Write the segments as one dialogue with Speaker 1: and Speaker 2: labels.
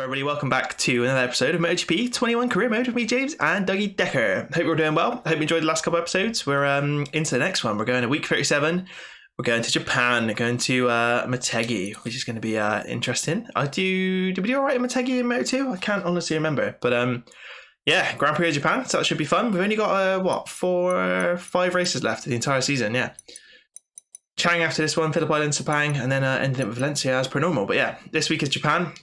Speaker 1: everybody? Welcome back to another episode of MotoGP 21 Career Mode with me, James, and Dougie Decker. Hope you're doing well. Hope you enjoyed the last couple episodes. We're into the next one. We're going to week 37. We're going to Japan. We're going to Motegi, which is going to be interesting. Did we do all right in Motegi in Moto2? I can't honestly remember. But yeah, Grand Prix of Japan. So that should be fun. We've only got, 5 races left of the entire season. Yeah. Chang after this one, Phillip Island, Sepang, and then ending it with Valencia as per normal. But yeah, this week is Japan.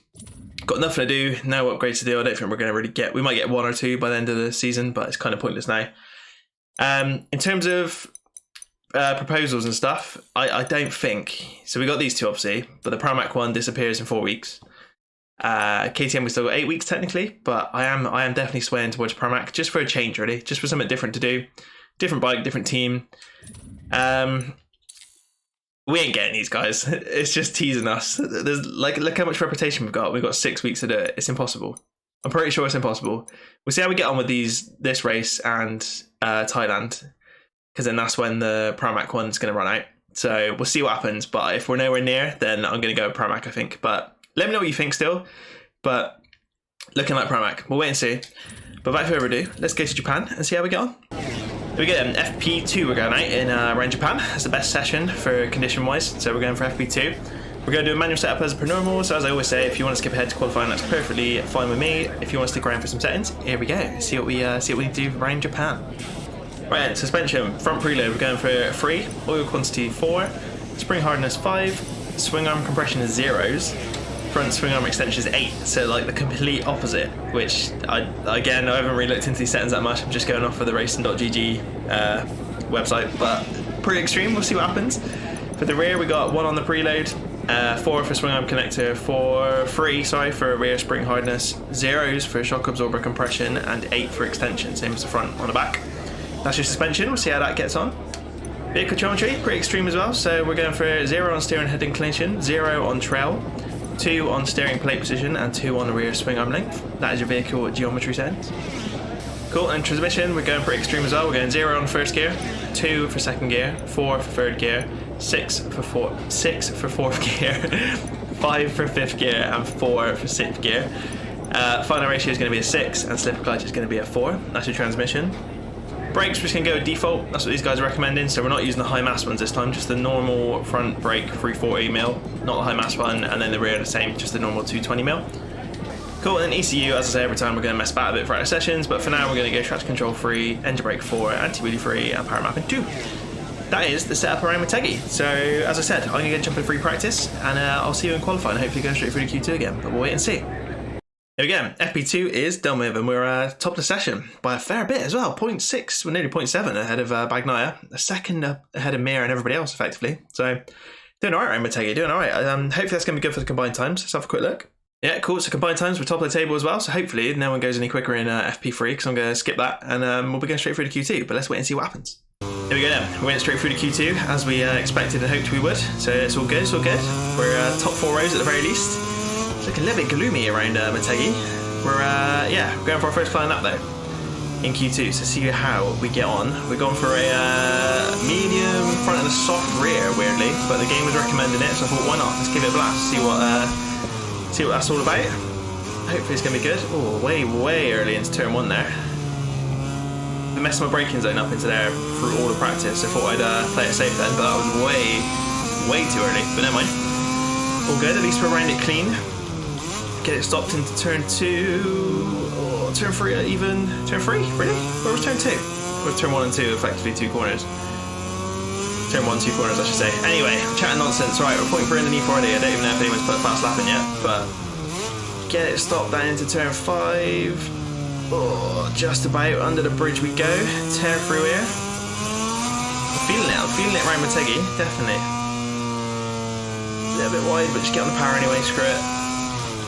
Speaker 1: Got nothing to do, no upgrades to do. I don't think we're going to really we might get 1 or 2 by the end of the season, but it's kind of pointless now. In terms of proposals and stuff, I don't think, so we got these two obviously, but the Pramac one disappears in 4 weeks. KTM we still got 8 weeks technically, but I am definitely swaying towards Pramac just for a change really, just for something different to do. Different bike, different team. We ain't getting these guys. It's just teasing us. There's look how much reputation we've got. We've got 6 weeks to do it. It's impossible. I'm pretty sure it's impossible. We'll see how we get on with this race and Thailand, because then that's when the Pramac one's going to run out. So we'll see what happens. But if we're nowhere near, then I'm going to go with Pramac, I think. But let me know what you think still. But looking like Pramac. We'll wait and see. But without further ado, let's go to Japan and see how we get on. We get FP2 we're going out in around Japan. It's the best session for condition wise, so we're going for FP2. We're going to do a manual setup as per normal, so as I always say, if you want to skip ahead to qualifying, that's perfectly fine with me. If you want to stick around for some settings, here we go. See what we need to do around Japan. Right, suspension, front preload, we're going for 3, oil quantity 4, spring hardness 5, swing arm compression is 0s, front swing arm extension is 8, so like the complete opposite, which I haven't really looked into these settings that much. I'm just going off of the racing.gg website, but pretty extreme. We'll see what happens. For the rear we got 1 on the preload, 4 for swing arm connector, 3 for rear spring hardness, 0s for shock absorber compression, and 8 for extension, same as the front on the back. That's your suspension. We'll see how that gets on. Vehicle geometry, pretty extreme as well, so we're going for 0 on steering head inclination, 0 on trail, 2 on steering plate position, and 2 on the rear swing arm length. That is your vehicle geometry settings. Cool, and transmission, we're going pretty extreme as well. We're going 0 on first gear, 2 for second gear, 4 for third gear, 6 for fourth gear, 5 for fifth gear, and 4 for sixth gear. Final ratio is going to be a 6, and slip clutch is going to be a 4. That's your transmission. Brakes, we're just going to go with default. That's what these guys are recommending, so we're not using the high mass ones this time, just the normal front brake 340mm, not the high mass one, and then the rear the same, just the normal 220mm. Cool, and then ECU, as I say every time, we're going to mess about a bit for our sessions, but for now we're going to go traction control 3, engine brake 4, anti-wheelie 3, and power mapping 2. That is the setup around Motegi. So, as I said, I'm going to go jump in free practice, and I'll see you in qualifying, hopefully go straight through to Q2 again, but we'll wait and see. Here we go, FP2 is done with, and we're top of the session by a fair bit as well. 0.6, we're nearly 0.7 ahead of Bagnaia, a second ahead of Mir and everybody else, effectively. So, doing alright around Motegi, doing alright. Hopefully that's going to be good for the combined times. Let's have a quick look. Yeah, cool, so combined times, we're top of the table as well, so hopefully no one goes any quicker in FP3, because I'm going to skip that, and we'll be going straight through to Q2, but let's wait and see what happens. Here we go then, we went straight through to Q2, as we expected and hoped we would, so it's all good, it's all good. We're top 4 rows at the very least. It's looking a little bit gloomy around Motegi. We're going for our first flying lap though in Q2, so see how we get on. We're going for a medium front and a soft rear, weirdly, but the game was recommending it, so I thought why not? Let's give it a blast, see what that's all about. Hopefully it's gonna be good. Oh, way early into turn 1 there. I messed my braking zone up into there through all the practice. I thought I'd play it safe then, but that was way too early. But never mind. All good. At least we're around it clean. Get it stopped into turn 2. Oh, turn 3 even. Turn 3? Really? Where was turn 2? With turn 1 and 2 effectively 2 corners. Turn 1, 2 corners, I should say. Anyway, chatting nonsense. Right, we're pointing for underneath already. I don't even know if anyone's put a fast lap in yet, but get it stopped down into turn 5. Oh, just about under the bridge we go. Tear through here. I'm feeling it around Motegi, definitely. A little bit wide, but just get on the power anyway, screw it.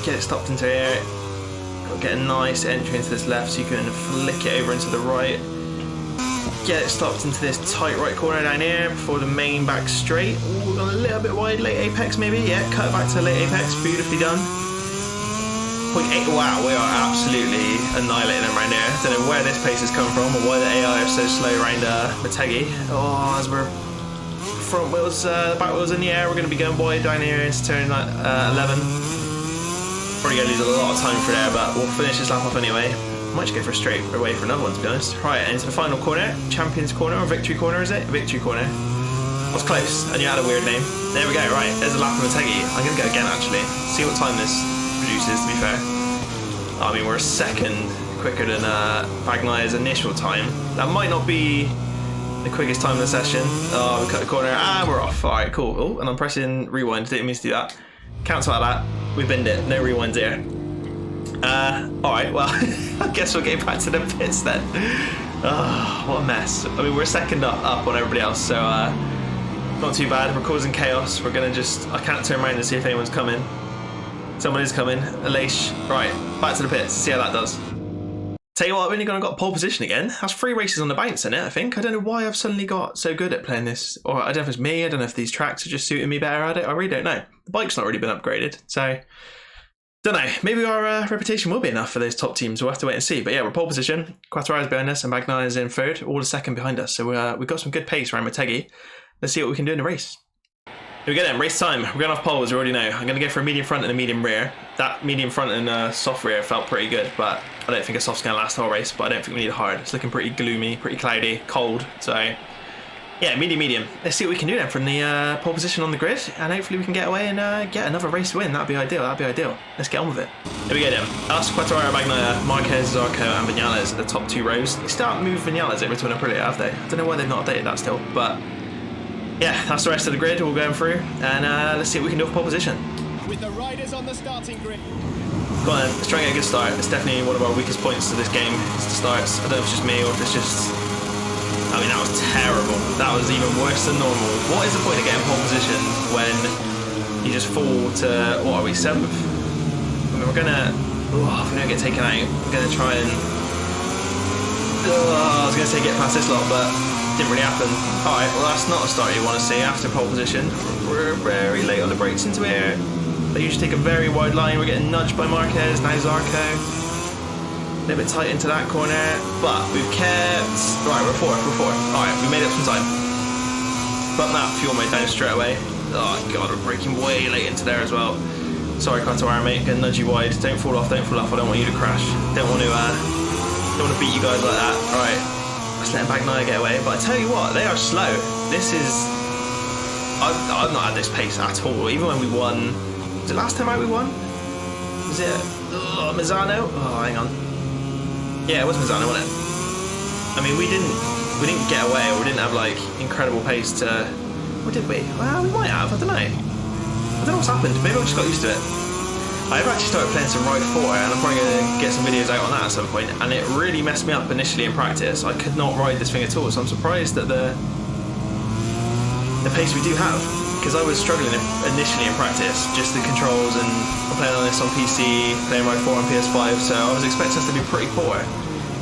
Speaker 1: Get it stopped into here. Get a nice entry into this left so you can flick it over into the right. Get it stopped into this tight right corner down here before the main back straight. Ooh, gone a little bit wide, late apex maybe. Yeah, cut back to late apex, beautifully done. 0.8, wow, we are absolutely annihilating them around here. I don't know where this pace has come from or why the AI are so slow around Motegi. Oh, as we're front wheels, back wheels in the air, we're going to be going wide down here into turn 11. Probably going to lose a lot of time for there, but we'll finish this lap off anyway. Might just go for a straight away for another one, to be honest. Right, into the final corner. Champions corner or victory corner, is it? Victory corner. I was close, and you had a weird name. There we go, right. There's a lap of Motegi. I'm going to go again, actually. See what time this produces, to be fair. I mean, we're a second quicker than Bagnai's initial time. That might not be the quickest time of the session. Oh, we cut the corner, and we're off. All right, cool. Oh, and I'm pressing rewind. Didn't mean to do that. Cancel out that. We binned it. No rewinds here. Alright, well, I guess we'll get back to the pits then. Oh, what a mess. I mean, we're second up on everybody else, so not too bad. We're causing chaos. We're going to just... I can't turn around and see if anyone's coming. Someone is coming. Alish. Right, back to the pits. See how that does. Tell you what, I've only got pole position again. That's 3 races on the bounce in it, I think. I don't know why I've suddenly got so good at playing this. Or I don't know if it's me. I don't know if these tracks are just suiting me better at it. I really don't know. The bike's not really been upgraded, so... Don't know. Maybe our reputation will be enough for those top teams. We'll have to wait and see. But yeah, we're pole position. Quattro's behind us and Bagnai is in third. All the second behind us. So we've got some good pace around Motegi. Let's see what we can do in the race. Here we go then. Race time. We're going off pole, as we already know. I'm going to go for a medium front and a medium rear. That medium front and soft rear felt pretty good, but I don't think a soft's going to last the whole race. But I don't think we need a hard. It's looking pretty gloomy, pretty cloudy, cold. So yeah, medium. Let's see what we can do then from the pole position on the grid, and hopefully we can get away and get another race win. That'd be ideal. Let's get on with it. Here we go then. Us, Quattraro, Bagnaia, Marquez, Zarco, and Vinales are the top 2 rows. They start moving Vinales over to an Aprilia, have they? I don't know why they've not updated that still, but yeah, that's the rest of the grid all going through, and let's see what we can do for pole position.
Speaker 2: With the riders on the starting grid.
Speaker 1: Go on then, let's try and get a good start. It's definitely one of our weakest points to this game, is the starts. I don't know if it's just me or if it's just... I mean, that was terrible. That was even worse than normal. What is the point of getting pole position when you just fall to, what are we, 7th? I mean, we're gonna, if we don't get taken out, we're gonna try and, I was gonna say get past this lot, but didn't really happen. Alright, well that's not a start you want to see after pole position. We're very late on the brakes into here. They usually take a very wide line. We're getting nudged by Marquez, now Zarco. A little bit tight into that corner, but we've kept... Right, we're fourth. Alright, we made up some time. Bump that fuel mode down straight away. Oh god, we're braking way late into there as well. Sorry, Quattraro, mate, gonna nudge you wide. Don't fall off, I don't want you to crash. Don't want to beat you guys like that. Alright, let's let Bagnaia get away. But I tell you what, they are slow. This is... I've not had this pace at all. Even when we won... Was it last time out we won? Was it... Misano? Oh, hang on. Yeah, it was Misano, wasn't it? I mean, we didn't get away, or we didn't have like incredible pace to. Or did we? Well, we might have. I don't know. I don't know what's happened. Maybe I just got used to it. I've actually started playing some Ride 4, and I'm probably going to get some videos out on that at some point. And it really messed me up initially in practice. I could not ride this thing at all, so I'm surprised at the pace we do have. Because I was struggling initially in practice, just the controls, and I'm playing on this on PC, playing Ride 4 on PS5, so I was expecting us to be pretty poor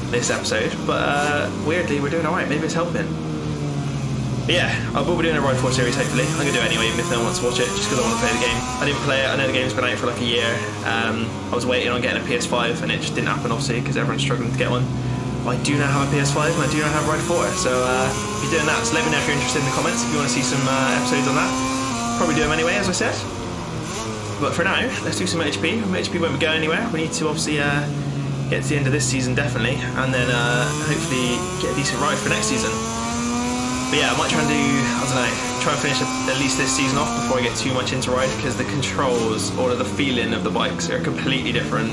Speaker 1: this episode, but weirdly we're doing alright, maybe it's helping. But yeah, I will be doing a Ride 4 series hopefully. I'm going to do it anyway, even if no one wants to watch it, just because I want to play the game. I didn't play it, I know the game's been out for like a year. I was waiting on getting a PS5 and it just didn't happen obviously, because everyone's struggling to get one. I do now have a PS5 and I do now have Ride 4, so if you're doing that, so let me know if you're interested in the comments, if you want to see some episodes on that. Probably do them anyway, as I said. But for now, let's do some MotoGP. MotoGP won't go anywhere. We need to obviously get to the end of this season, definitely, and then hopefully get a decent ride for next season. But yeah, I might try and do, I don't know, try and finish at least this season off before I get too much into ride, because the controls or the feeling of the bikes are completely different.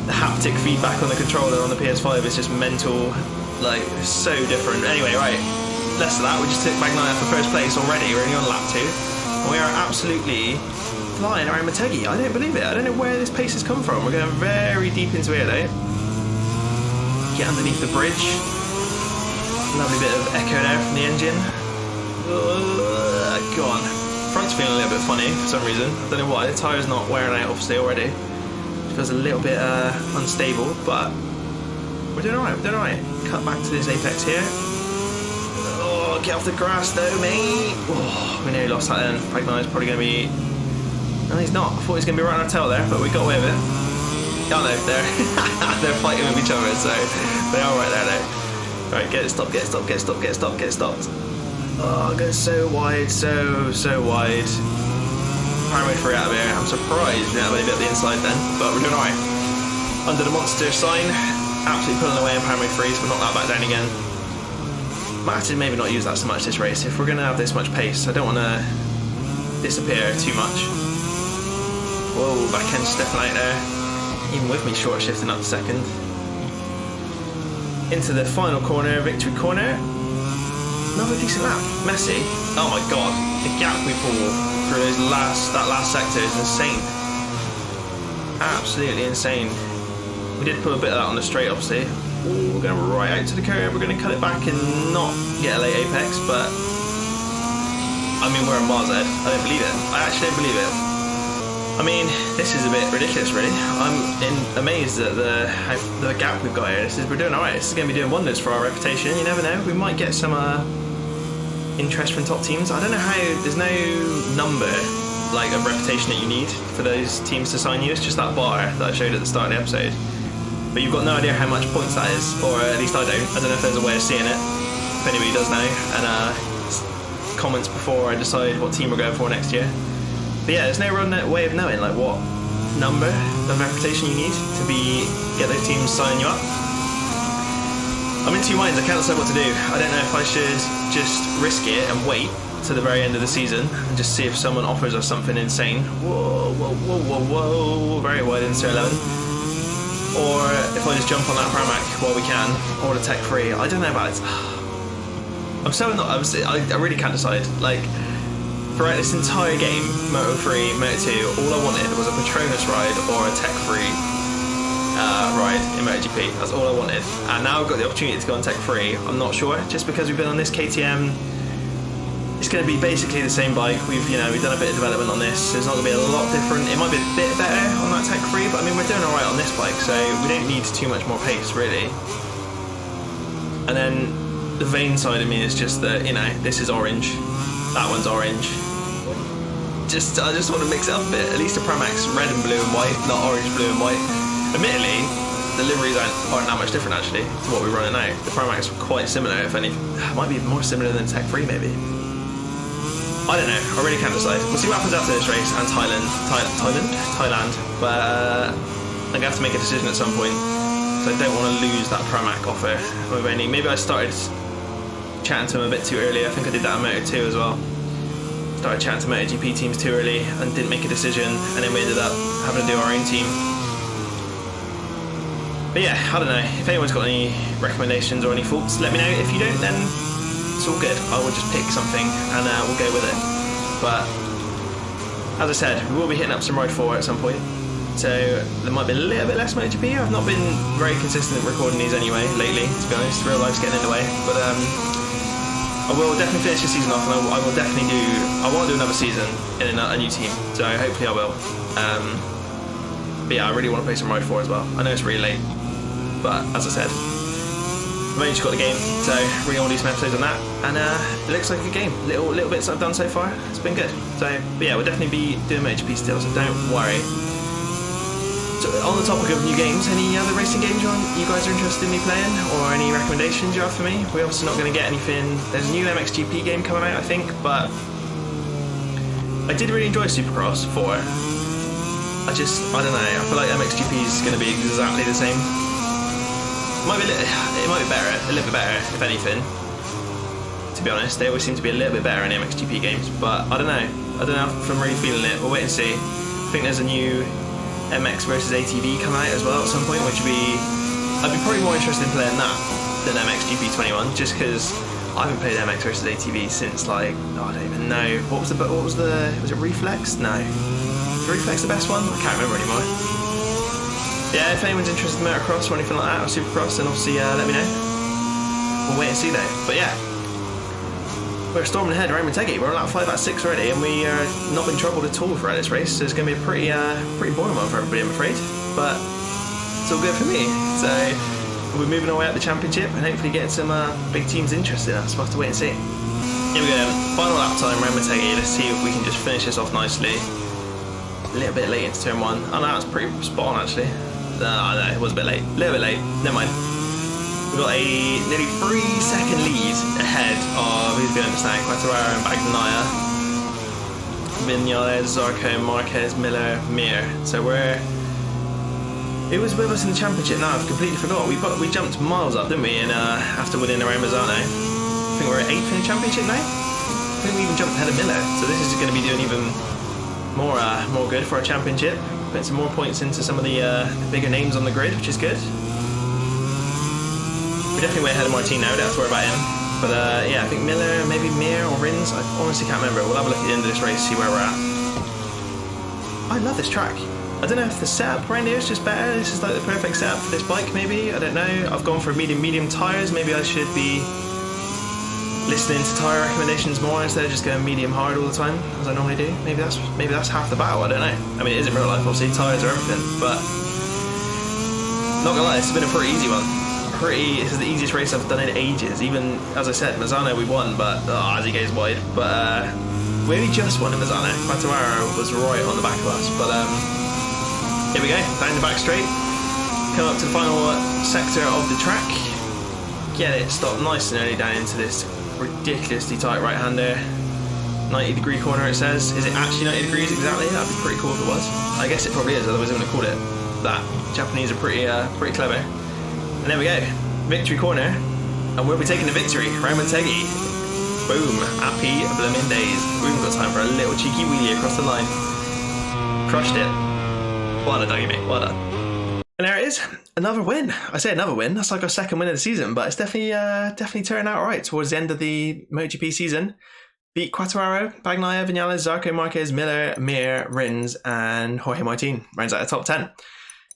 Speaker 1: The haptic feedback on the controller on the PS5 is just mental, like, so different. Anyway, right. Less of that, we just took Bagnaia for first place already. We're only on lap 2. And we are absolutely flying around Motegi. I don't believe it. I don't know where this pace has come from. We're going very deep into here though. Get underneath the bridge. Lovely bit of echo there from the engine. Go on. Front's feeling a little bit funny for some reason. I don't know why. The tyre's not wearing out obviously already. It feels a little bit unstable, but we're doing alright. Cut back to this apex here. Get off the grass though, mate. Oh, we nearly lost that then. Bagnaia's probably going to be... No, he's not. I thought he was going to be right on our tail there, but we got away with it. Oh no, they're fighting with each other, so they are right there though. Right, get it stopped. Oh, it goes so wide, so wide. Primary 3 out of here. I'm surprised we didn't have any bit of the inside then, but we're doing alright. Under the monster sign, absolutely pulling away in primary 3s, but not that back down again. Might have to maybe not use that so much this race. If we're going to have this much pace, I don't want to disappear too much. Whoa, back end stepping out there. Even with me short shifting up to second. Into the final corner, victory corner. Another decent lap. Messy. Oh my god, the gap we pull through that last sector is insane. Absolutely insane. We did put a bit of that on the straight, obviously. Ooh, we're going to right out to the curve. We're going to cut it back and not get a late apex, but I mean, we're a miles ahead. I don't believe it. I actually don't believe it. I mean, this is a bit ridiculous, really. I'm amazed at the gap we've got here. We're doing alright. This is going to be doing wonders for our reputation. You never know. We might get some interest from top teams. I don't know how. There's no number like of reputation that you need for those teams to sign you. It's just that bar that I showed at the start of the episode. But you've got no idea how much points that is, or at least I don't. I don't know if there's a way of seeing it. If anybody does know, and comments before I decide what team we're going for next year. But yeah, there's no real way of knowing like what number of reputation you need to get those teams signing you up. I'm in two minds. I can't decide what to do. I don't know if I should just risk it and wait to the very end of the season and just see if someone offers us something insane. Whoa, whoa, whoa, whoa, whoa! Very wide in Sir 11. Or if I just jump on that Pramac while we can, or the Tech 3. I don't know about it. I really can't decide. Like, throughout this entire game, Moto 3, Moto 2, all I wanted was a Patronus ride or a Tech 3 ride in MotoGP. That's all I wanted. And now I've got the opportunity to go on Tech 3. I'm not sure, just because we've been on this KTM. It's going to be basically the same bike. We've done a bit of development on this. It's not going to be a lot different. It might be a bit better on that Tech 3, but I mean, we're doing alright on this bike, so we don't need too much more pace, really. And then the vain side of me is just that, this is orange. That one's orange. I just want to mix it up a bit. At least the Pramac's red and blue and white, not orange, blue and white. Admittedly, the liveries aren't that much different, actually, to what we're running now. The Pramac's quite similar, if any. Might be more similar than Tech 3, maybe. I don't know. I really can't decide. We'll see what happens after this race and Thailand. But I'm gonna have to make a decision at some point. So I don't want to lose that Pramac offer. Maybe I started chatting to him a bit too early. I think I did that on Moto 2 as well. Started chatting to MotoGP teams too early and didn't make a decision, and then we ended up having to do our own team. But yeah, I don't know. If anyone's got any recommendations or any thoughts, let me know. If you don't, then it's all good. I will just pick something and we'll go with it. But as I said, we will be hitting up some Ride 4 at some point. So there might be a little bit less MotoGP. I've not been very consistent recording these anyway lately, to be honest. Real life's getting in the way. But I will definitely finish the season off, and I will definitely I want to do another season in a new team. So hopefully I will. But yeah, I really want to play some Ride 4 as well. I know it's really late, but as I said, I've only just got the game, so really want to do some episodes on that, and it looks like a good game. Little bits I've done so far, it's been good. So, but yeah, we'll definitely be doing MotoGP still, so don't worry. So on the topic of new games, any other racing games you guys are interested in me playing, or any recommendations you have for me? We're obviously not going to get anything. There's a new MXGP game coming out, I think, but I did really enjoy Supercross 4. I don't know. I feel like MXGP is going to be exactly the same. It might be better, a little bit better, if anything. To be honest, they always seem to be a little bit better in MXGP games, but I don't know. I don't know if I'm really feeling it. We'll wait and see. I think there's a new MX versus ATV coming out as well at some point, which I'd be probably more interested in playing that than MXGP 21, just because I haven't played MX versus ATV since I don't even know. Was it Reflex? No. Is Reflex the best one? I can't remember anymore. Yeah, if anyone's interested in motocross or anything like that, or supercross, then obviously let me know. We'll wait and see though. But yeah, we're storming ahead around Motegi. We're on lap 5 at 6 already, and we are not been troubled at all throughout this race. So it's going to be a pretty boring one for everybody, I'm afraid. But it's all good for me. So we're moving our way up the championship and hopefully getting some big teams interested in us. We'll have to wait and see. Here we go then. Final lap time around Motegi. Let's see if we can just finish this off nicely. A little bit late into turn 1. Oh no, that was pretty spot on actually. No, it was a bit late. A little bit late. Never mind. We've got a nearly 3-second lead ahead of who's been understanding Quattararo and Bagnaia. Vinales, Zarco, Marquez, Miller, Mir. So it was with us in the championship. Now I've completely forgot. We jumped miles up, didn't we? And after winning around Mazzano, I think we're 8th in the championship now. I think we even jumped ahead of Miller. So this is going to be doing even more good for our championship. Putting some more points into some of the bigger names on the grid, which is good. We're definitely way ahead of Martin now. Don't have to worry about him. But yeah, I think Miller, maybe Mir or Rins. I honestly can't remember. We'll have a look at the end of this race, see where we're at. I love this track. I don't know if the setup around here is just better. This is like the perfect setup for this bike, maybe. I don't know. I've gone for medium tyres. Maybe I should be listening to tyre recommendations more instead of just going medium hard all the time, as I normally do. Maybe that's half the battle. I don't know. I mean, it is in real life, obviously. Tyres are everything, but not gonna lie, this has been a pretty easy one. This is the easiest race I've done in ages. Even as I said, Mazzano we won, but as he goes wide. But we only just won in Mazzano. Quartararo was right on the back of us. But here we go, down the back straight. Come up to the final sector of the track. Get it stopped nice and early down into this ridiculously tight right-hander. 90-degree corner it says. Is it actually 90 degrees exactly? That'd be pretty cool if it was. I guess it probably is, otherwise I wouldn't have called it that. Japanese are pretty clever. And there we go, victory corner, and we'll be taking the victory around Motegi. Boom, happy blooming days. We haven't got time for a little cheeky wheelie across the line. Crushed it. Well done, Dani, mate, well done. And there it is, another win. I say another win, that's like our second win of the season, but it's definitely turning out alright towards the end of the MotoGP season. Beat Quartararo, Bagnaia, Vinales, Zarco, Marquez, Miller, Mir, Rins, and Jorge Martin. Rounds out the top 10.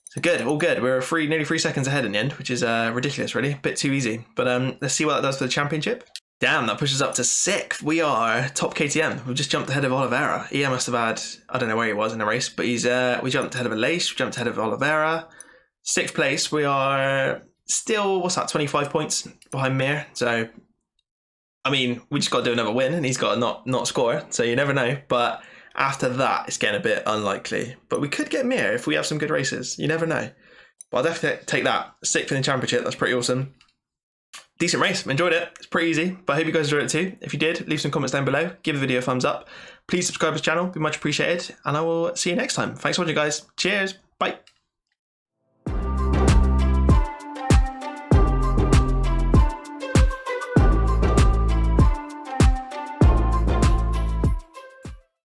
Speaker 1: So good, all good. We're nearly 3 seconds ahead in the end, which is ridiculous, really. A bit too easy. But let's see what that does for the championship. Damn, that pushes up to 6th. We are top KTM. We've just jumped ahead of Oliveira. He must have had, I don't know where he was in the race, but we jumped ahead of Aleix, we jumped ahead of Oliveira. 6th place, we are still, 25 points behind Mir. So, I mean, we just got to do another win, and he's got to not score. So you never know. But after that, it's getting a bit unlikely. But we could get Mir if we have some good races. You never know. But I'll definitely take that. 6th in the championship. That's pretty awesome. Decent race. Enjoyed it. It's pretty easy. But I hope you guys enjoyed it too. If you did, leave some comments down below. Give the video a thumbs up. Please subscribe to the channel. It'd be much appreciated. And I will see you next time. Thanks for watching, guys. Cheers. Bye.